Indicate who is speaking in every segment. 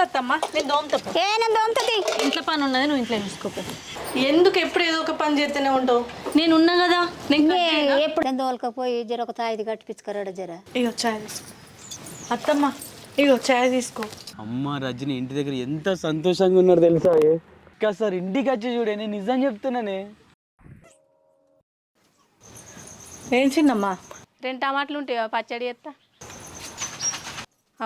Speaker 1: అత్తమ్మా నేను దోమతప్ప
Speaker 2: నేను దోమతది
Speaker 1: ఇంట్లో పని ఉన్నది నువ్వు ఇంట్లో చూసుకోపో ఎందుకు ఎప్పుడు ఏదో ఒక పని చేస్తూనే ఉంటావు నేను ఉన్నా కదా నేను
Speaker 2: ఎప్పుడు దోలకపోయి జర ఒక తాయిది కట్టిపించుకరాడు జర
Speaker 1: ఇగో చాయ్ తీసుకో అత్తమ్మ ఇగో చాయ్ తీసుకో
Speaker 3: అమ్మ రజని ఇంటి దగ్గర ఎంత సంతోషంగా ఉన్నాడు తెలుసా సార్ ఇంటికి వచ్చి చూడే నేను నిజం చెప్తున్నానే.
Speaker 1: ఏం చిన్నమ్మా
Speaker 4: 2 టమాటాలు ఉంటాయా పచ్చడి చేస్తా.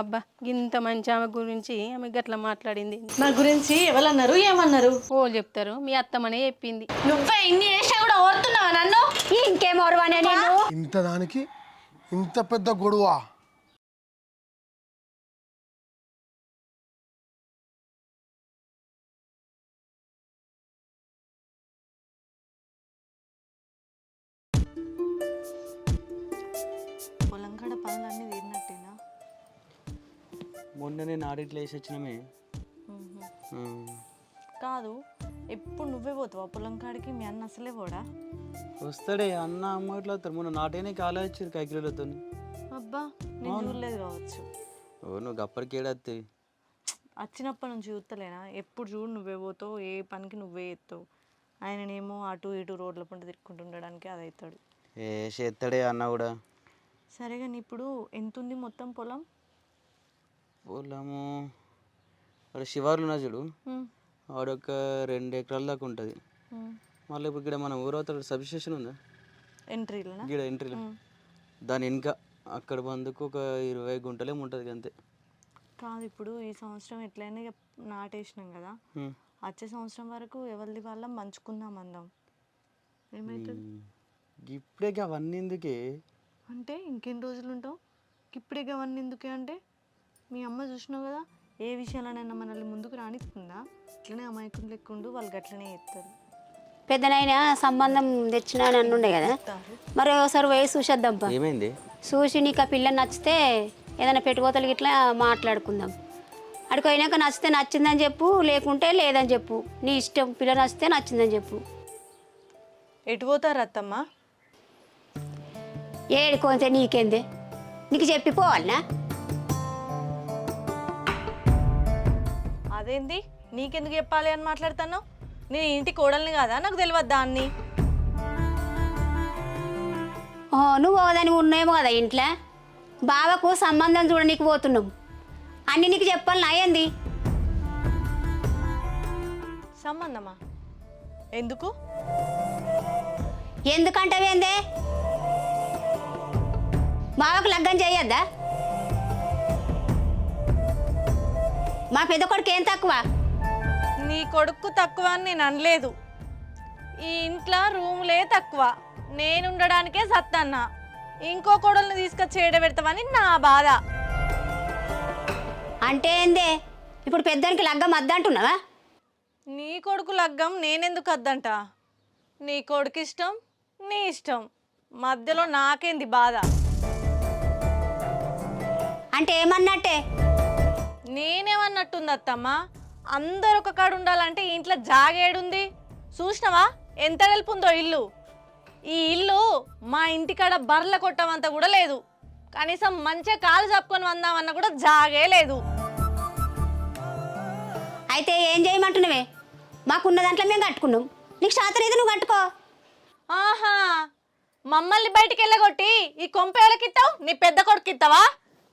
Speaker 4: అబ్బా ఇంత మంచి ఆమె గురించి ఆమె గట్లా మాట్లాడింది.
Speaker 1: నా గురించి ఎవరన్నారు ఏమన్నారు?
Speaker 4: ఓ చెప్తారు మీ అత్తమ్మనే చెప్పింది.
Speaker 1: నువ్వే ఇన్ని చేసినా కూడా ఓడుతున్నావా నన్ను?
Speaker 2: ఇంకేం ఓర్వానే నేను
Speaker 5: ఇంత దానికి ఇంత పెద్ద గొడవ.
Speaker 1: పొలం కాడ పనులన్నీ తీరినట్టేనా?
Speaker 3: మొన్ననే నాడిట్లో వేసి వచ్చినామే.
Speaker 1: కాదు ఎప్పుడు నువ్వే పోతావా పొలం కాడికి? మీ అన్న అసలే పోడా?
Speaker 3: వస్తాడే అన్న అమ్మ ఇట్లా వస్తారు. మొన్న నాటేనే కాలే వచ్చారు కైకిలోతో.
Speaker 1: అబ్బా నేను చూడలేదు కావచ్చు.
Speaker 3: ఓ నువ్వు గప్పటికి ఏడత్తాయి
Speaker 1: వచ్చినప్పటి నుంచి చూస్తలేనా? ఎప్పుడు చూడు నువ్వే పోతావు, ఏ పనికి నువ్వే ఎత్తావు. ఆయననేమో అటు ఇటు రోడ్ల పంట తిరుక్కుంటుండడానికి అది అవుతాడు.
Speaker 3: ఏ చేస్తాడే అన్న కూడా.
Speaker 1: సరే కానీ ఇప్పుడు ఎంత ఉంది మొత్తం పొలం?
Speaker 3: పొలము వాడు శివార్లు ఉన్నా చూడు, వాడొక 2 ఎకరాల దాకా ఉంటుంది. మళ్ళీ ఇప్పుడు ఇక్కడ మన ఊరవతల సబ్ స్టేషన్ ఉందా
Speaker 1: ఎంట్రీలోనా?
Speaker 3: ఇక్కడ ఎంట్రీలో దాని వెనుక అక్కడ బందుకు ఒక 20 గుంటలేమో ఉంటుంది అంతే.
Speaker 1: కాదు ఇప్పుడు ఈ సంవత్సరం ఎట్లయినా ఇక నాటేసినాం కదా, వచ్చే సంవత్సరం వరకు ఎవరిది వాళ్ళం మంచుకుందాం అందాం. ఏమవుతుంది?
Speaker 3: ఇప్పుడే అవన్నీ ఎందుకే
Speaker 1: అంటే ఇంకెన్ని రోజులు ఉంటావు? ఇప్పుడే అవన్నీ ఎందుకే అంటే మీ అమ్మ చూసినావు కదా, ఏ విషయాలనైనా మనల్ని ముందుకు రానిస్తుందా? అట్లనే అమాయకులు లెక్కుండు, వాళ్ళు గట్లనే చేస్తారు.
Speaker 2: పెద్దనైనా సంబంధం తెచ్చినా అన్నుండే కదా, మరి ఒకసారి పోయి చూసేద్దాంపా.
Speaker 3: ఏమైంది?
Speaker 2: చూసి నీకు ఆ పిల్లని నచ్చితే ఏదైనా పెట్టుకోతలకి ఇట్లా మాట్లాడుకుందాం. అక్కడికి పోయినాక నచ్చితే నచ్చిందని చెప్పు, లేకుంటే లేదని చెప్పు. నీ ఇష్టం. పిల్ల నచ్చితే నచ్చిందని చెప్పు.
Speaker 1: ఎటు పోతారు అత్తమ్మ?
Speaker 2: ఏడుకోతే నీకేందే, నీకు చెప్పిపోవాలనా?
Speaker 1: అదేంది నీకెందుకు చెప్పాలి అని మాట్లాడుతాను? నేను ఇంటి కోడల్ని కాదా? నాకు తెలియదు దాన్ని.
Speaker 2: నువ్వు ఓదని ఉన్నాయేమో కదా ఇంట్లో. బావకు సంబంధం చూడనీకి పోతున్నావు, అన్నీ నీకు చెప్పాలనా ఏంది?
Speaker 1: సంబంధమా? ఎందుకు?
Speaker 2: ఎందుకంటావేందే? బావకు లగ్గం చేయొద్దా? మా పెద్ద కొడుకు ఏం తక్కువ?
Speaker 1: నీ కొడుకు తక్కువ అని నేను అనలేదు. ఈ ఇంట్లో రూములే తక్కువ, నేను ఉండడానికే సత్తన్నా. ఇంకో కొడల్ని తీసుకొచ్చి ఏడబెడతామని నా బాధ.
Speaker 2: అంటే ఏందే? ఇప్పుడు పెద్దానికి లగ్గం వద్దంటున్నావా?
Speaker 1: నీ కొడుకు లగ్గం నేనెందుకు వద్దంట? నీ కొడుకు ఇష్టం, నీ ఇష్టం, మధ్యలో నాకేంది బాధ?
Speaker 2: అంటే ఏమన్నట్టే?
Speaker 1: నేనేమన్నట్టుంది అత్తమ్మ? అందరు ఒక కాడు ఉండాలంటే ఇంట్లో జాగేడుంది? చూసినావా ఎంత వెలుపుందో ఇల్లు? ఈ ఇల్లు మా ఇంటికాడ బర్రెల కొట్టమంతా కూడా లేదు. కనీసం మంచిగా కాలు చెప్పుకొని వందామన్నా కూడా జాగే లేదు.
Speaker 2: అయితే ఏం చేయమంటున్నావే? మాకున్న దాంట్లో మేము కట్టుకున్నాం, నీకు శాతనైతే నువ్వు కట్టుకో.
Speaker 1: ఆహా, మమ్మల్ని బయటికి వెళ్ళగొట్టి ఈ కొంపేళ్ళకి ఇస్తావు? నీ పెద్ద కొడుకు ఇస్తావా?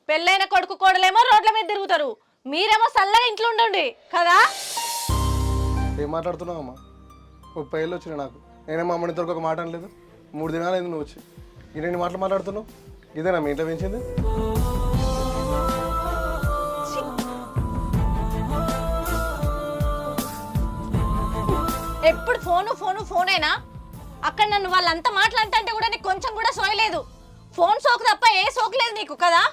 Speaker 1: పెళ్ళైన కొడుకు కోడలేమో రోడ్ల మీద తిరుగుతారు, మీరేమో చల్లగా ఇంట్లో ఉండండి కదా.
Speaker 5: ఏం మాట్లాడుతున్నావు అమ్మా? 30 ఏళ్ళు వచ్చినాయి నాకు. నేనే మా అమ్మని ఇద్దరికి ఒక మాట అనలేదు. 3 దినాలు అయింది నువ్వు వచ్చి. ఇన్ని మాటలు మాట్లాడుతున్నావు? ఇదేనా మీ ఇంట్లో పెంచింది?
Speaker 1: ఎప్పుడు ఫోను ఫోను ఫోనేనా? అక్కడ నన్ను వాళ్ళంతా మాట్లాడుతుంటే కూడా నీకు కొంచెం కూడా సోయలేదు. ఫోన్ సోకు తప్ప ఏ సోకు లేదు నీకు కదా.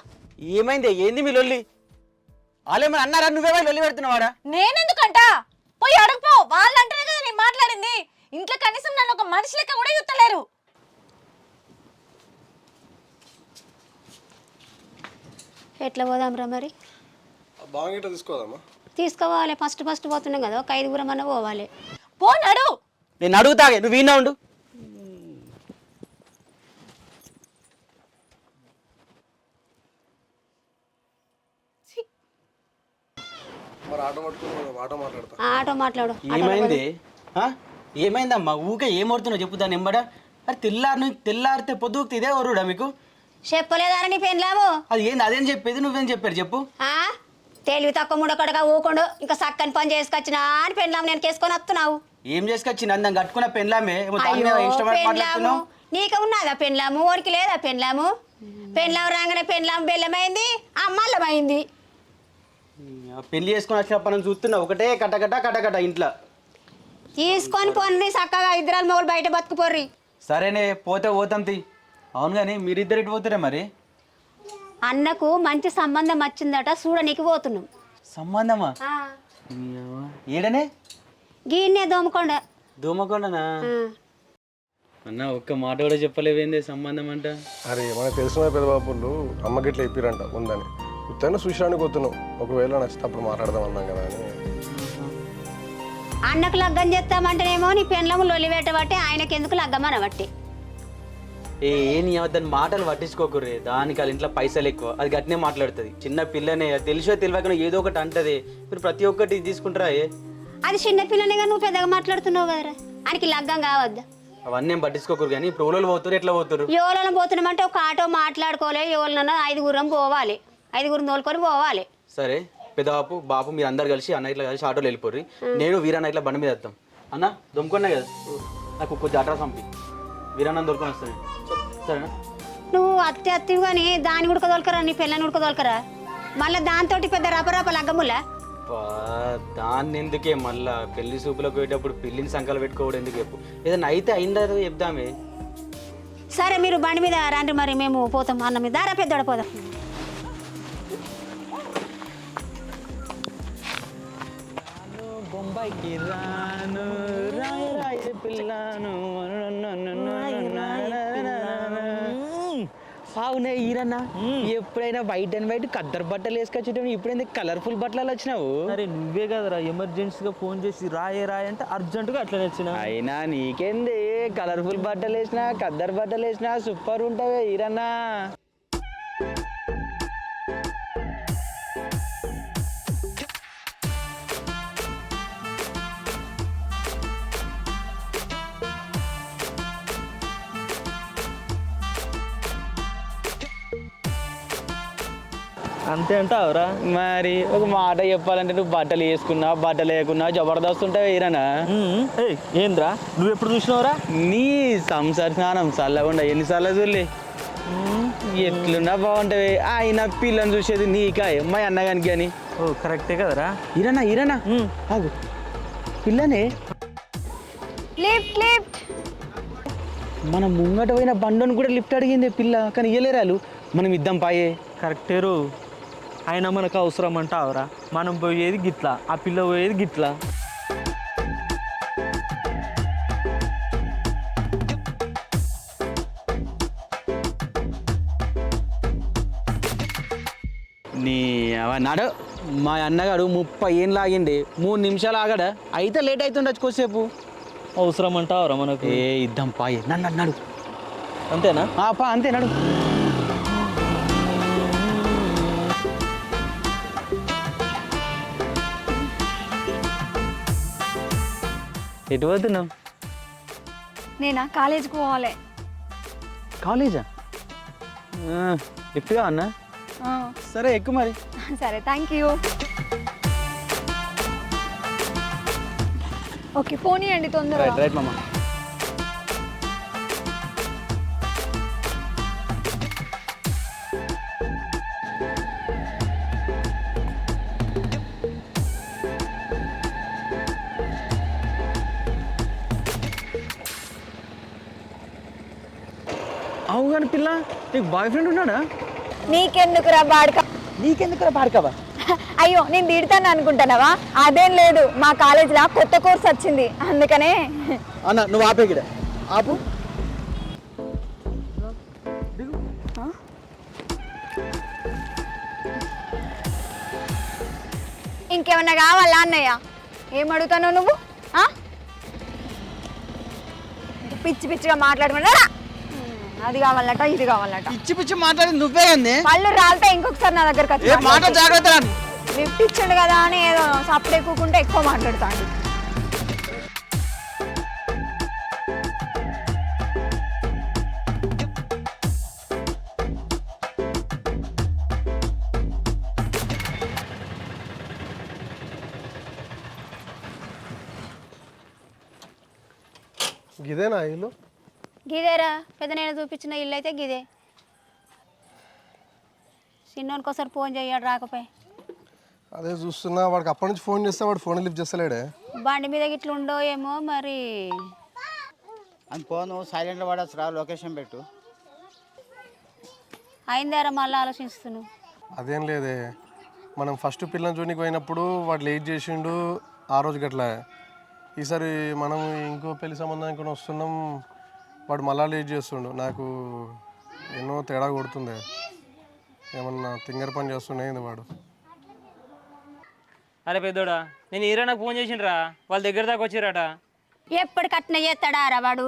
Speaker 3: ఏమైంది? ఏంది మీ లొల్లి? వాళ్ళేమని అన్నారా? నువ్వేమో లొల్లి పెడుతున్నావాడా?
Speaker 1: నేనెందుకంట? పోయి అడుగుపో, వాళ్ళంటేనే కదా నేను మాట్లాడింది. ఇంట్లో కనీసం నన్ను ఒక మనిషి లెక్క కూడా చూస్తలేరు.
Speaker 2: ఎట్లా పోదాంరా మరి?
Speaker 5: బాగా ఇట్లా తీసుకోదమ్మా.
Speaker 2: తీసుకోవాలి. ఫస్ట్ పోతున్నాం కదా, ఒక 5 అన్న పోవాలి.
Speaker 1: పో నడు.
Speaker 3: నేను అడుగుతాగే, నువ్వు విన్నా ఉండు.
Speaker 5: మరి ఆటో పట్టుకుని ఆటో మాట్లాడతా.
Speaker 2: ఆటో మాట్లాడు.
Speaker 3: ఏమైంది ఏమైందమ్మా ఊకే ఏమవుతున్నావు చెప్పు దాన్ని ఎంబడా అరే తెల్లారితే పొద్దుకు ఇదే వరుడా మీకు
Speaker 2: చెప్పలేదారా నీ పెళ్ళాము?
Speaker 3: అది ఏంది అదేం చెప్పేది నువ్వేం చెప్పారు చెప్పు
Speaker 2: తెలివి తక్కువ ముడకడగా ఊకోండు ఇంకా సక్కని పని చేసుకొచ్చినా అని పెళ్ళాము నేను కేసుకొని వస్తున్నావు.
Speaker 3: ఏం చేసుకొచ్చి అందం కట్టుకున్న పెళ్ళామే
Speaker 2: పెళ్ళాము నీకు ఉన్నదా పెళ్ళాము? ఓరికి లేదా పెళ్ళాము? పెళ్ళాము రాగానే పెళ్ళాము బెల్లమైంది అమ్మల్లమైంది.
Speaker 3: పెళ్లి చేసుకొని వచ్చినప్పటి నుంచి చూస్తున్నా ఒకటే కటకట ఇంట్లో
Speaker 2: తీసుకొని పోండి చక్కగా ఇద్దరాలు మొగలు బయట బతుకుపోర్రి.
Speaker 3: సరేనే పోతాం తీ. అవును కానీ మీరిద్దరు ఇటు పోతారే మరి?
Speaker 2: అన్నకు మంచి సంబంధం వచ్చిందట చూడనీకి పోతున్నాం.
Speaker 3: సంబంధమా? ఏడనే
Speaker 2: గీన్నే
Speaker 3: దోమకొండనా? అన్న ఒక్క మాట కూడా చెప్పలేవేంది సంబంధం అంట?
Speaker 5: అరే మనకు తెలిసిన పెద్ద బాబులు అమ్మకి ఇట్లా చెప్పిరంట ఉందని ఉత్తైనా చూసానికి వస్తున్నావు. ఒకవేళ నచ్చితే అప్పుడు మాట్లాడదాం అన్నాం కదా అని.
Speaker 2: అన్నకు లగ్గం చేస్తామంటేనేమో నీ పెండ్లము లొల్లి పెట్టబట్టి ఆయనకి ఎందుకు లగ్గమనబట్టి.
Speaker 3: నీ దాని మాటలు పట్టించుకోకుర్రే. దానికి వాళ్ళ ఇంట్లో పైసలు ఎక్కువ, అది గట్టినే మాట్లాడుతుంది. చిన్న పిల్లనే తెలిసో తెలియక ఏదో ఒకటి అంటది. మీరు ప్రతి ఒక్కటి తీసుకుంటారా?
Speaker 2: అది చిన్న పిల్లనేగా నువ్వు పెద్దగా మాట్లాడుతున్నావు కదరా. ఆయనకి లగ్గం కావద్దా?
Speaker 3: అవన్నీ ఏం పట్టించుకోకూరు కానీ ఇప్పుడు ఓళ్ళు పోతారు ఎట్లా పోతారు?
Speaker 2: ఎవరైనా పోతున్నామంటే ఒక ఆటో మాట్లాడుకోలే. ఎవరినన్నా 5 పోవాలి, 5 తోలుకొని పోవాలి.
Speaker 3: సరే పెద్దబాపు బాపు మీరు అందరు కలిసి అన్న ఇట్లా కలిసి ఆటోలో వెళ్ళిపోర్రి. నేను వీరన్న ఇట్లా బండి మీద వస్తాం. అన్న దొమ్ముకున్నాయి కదా నాకు కొద్ది అడ్రస్ పంపి వీరన్న దొరుకుని వస్తాను. సరేనా?
Speaker 2: నువ్వు అత్తివి కానీ దాన్ని ఉడక దొలకరా, నీ పిల్లని ఉడక దొలకరా. మళ్ళీ దాంతో పెద్ద రపరప లగ్గములా.
Speaker 3: దాన్ని ఎందుకే మళ్ళా పెళ్లి సూపులకు పోయేటప్పుడు పెళ్లిని సంకలు పెట్టుకోవడం ఎందుకు చెప్పు. ఏదైనా అయితే అయిందా చెప్దామే.
Speaker 2: సరే మీరు బండి మీద రండి మరి మేము పోతాం. అన్న మీద దారా పెద్దోడ పోదాం.
Speaker 3: బొంబాయికి రాను రాయ పిల్లను అవునే ఈరన్నా ఎప్పుడైనా వైట్ అండ్ వైట్ కద్దరు బట్టలు వేసుకొచ్చేటప్పుడు ఇప్పుడైనా కలర్ఫుల్ బట్టలు వచ్చినావు.
Speaker 6: అరే నువ్వే కదరా ఎమర్జెన్సీగా ఫోన్ చేసి రాయే అంటే అర్జెంటుగా అట్లా వచ్చిన.
Speaker 3: అయినా నీకేంది కలర్ఫుల్ బట్టలు వేసినా కద్దరు బట్టలు వేసినా సూపర్ ఉంటావే ఈరన్నా.
Speaker 6: అంతే అంటావురా?
Speaker 3: మరి ఒక మాట చెప్పాలంటే నువ్వు బట్టలు వేసుకున్నా బట్టలు వేయకున్నా జబర్దస్త్ ఉంటావు ఈరన్నా.
Speaker 6: ఏంద్రా నువ్వు ఎప్పుడు చూసినావురా?
Speaker 3: నీ సంసార స్నానం చల్లకుండా ఎన్నిసార్లు చూడలే. ఎట్లున్నా బాగుంటావి. ఆయన పిల్లని చూసేది నీకాయ మా అన్నగానికి అని.
Speaker 6: ఓ కరెక్టే కదరా.
Speaker 3: ఈరన్నా ఆగు పిల్లనే మన ముంగట పోయిన బండను కూడా లిఫ్ట్ అడిగింది పిల్ల కానీ ఇయ్యలేరాలు. మనం ఇద్దాం పాయే.
Speaker 6: కరెక్టేరు. అయినా మనకు అవసరం అంటావురా? మనం పోయేది గిట్లా, ఆ పిల్ల పోయేది గిట్లా.
Speaker 3: నీ నాడు మా అన్నగాడు 30 ఏళ్ళు ఆగిండి 3 నిమిషాలు ఆగడా అయితే లేట్ అవుతుండొచ్చు కొద్దిసేపు.
Speaker 6: అవసరం అంటావురా మనకు?
Speaker 3: ఇద్దాం పాయే నన్ను అన్నాడు.
Speaker 6: అంతేనా?
Speaker 3: పా అంతే నడు. ఎటు పోతున్నావు?
Speaker 1: నేనా కాలేజీకి పోవాలి.
Speaker 3: కాలేజా? లిఫ్ట్గా అన్నా? సరే ఎక్కువ మరి.
Speaker 1: సరే థ్యాంక్ యూ. ఓకే ఫోన్ ఇవ్వండి తొందరగా.
Speaker 3: రైట్ మామ. అవు కానీ పిల్ల నీకు బాయ్ ఫ్రెండ్ ఉన్నాడా?
Speaker 1: నీకెందుకురా బాడక?
Speaker 3: నీకెందుకురా పాడకావా?
Speaker 1: అయ్యో నేను తిడతాను అనుకుంటానవా? అదేం లేదు, మా కాలేజీలో కొత్త కోర్స్ వచ్చింది అందుకనే.
Speaker 3: అన్న నువ్వు ఆపే గిడ ఆపు.
Speaker 1: ఇంకేమన్నా కావాలా అన్నయ్య? ఏం అడుగుతావు నువ్వు? పిచ్చి పిచ్చిగా మాట్లాడుకున్నారా? అది కావాలట ఇది కావాలట.
Speaker 3: పిచ్చి పిచ్చి మాట్లాడి నువ్వే అండి.
Speaker 1: పళ్ళు రాలితే ఇంకొకసారి నా దగ్గరకు వచ్చి
Speaker 3: మాట జాగ్రత్త.
Speaker 2: లిఫ్ట్ ఇచ్చాడు కదా అని ఏదో సప్పుడు ఎక్కుకుంటే ఎక్కువ మాట్లాడుతాడు.
Speaker 5: ఇదేనా ఇల్లు?
Speaker 2: గిదేరా పెద్ద నేను చూపించిన ఇల్లు అయితే గిదే. చిన్నోనికి ఒకసారి ఫోన్ చెయ్యాడు రాకపోయి.
Speaker 5: అదే చూస్తున్నా, వాడికి అప్పటి నుంచి ఫోన్ చేస్తే వాడు ఫోన్ లిఫ్ట్ చేస్తలేడే.
Speaker 2: బండి మీద గిట్ల ఉండో ఏమో మరి.
Speaker 7: అని ఫోను సైలెంట్లో పడచ్చురా, లొకేషన్ పెట్టు.
Speaker 2: అయిందారా మళ్ళీ ఆలోచిస్తున్నావు?
Speaker 5: అదేం లేదే, మనం ఫస్ట్ పిల్లని చూడనికి పోయినప్పుడు వాడు లేట్ చేసిండు ఆ రోజు గట్లా. ఈసారి మనం ఇంకో పెళ్లి సంబంధానికి వస్తున్నాం, వాడు మళ్ళా లేట్ చేస్తుండు. నాకు ఎన్నో తేడా కొడుతుంది. ఏమన్నా తింగర పని చేస్తుండే వాడు.
Speaker 8: అరే పెద్దోడా, నేను ఈరా నాకు ఫోన్ చేసిండ్రా, వాళ్ళ దగ్గర దాకా వచ్చిరట.
Speaker 2: ఎప్పటికట్న చేస్తాడా రా వాడు?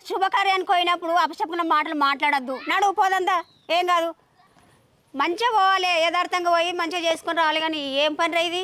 Speaker 2: శుభకార్యానికి పోయినప్పుడు అపశకున మాటలు మాట్లాడద్దు. నడువు పోదంతా ఏం కాదు, మంచిగా పోవాలి, యథార్థంగా పోయి మంచిగా చేసుకొని రావాలి. కానీ ఏం పని రా ఇది?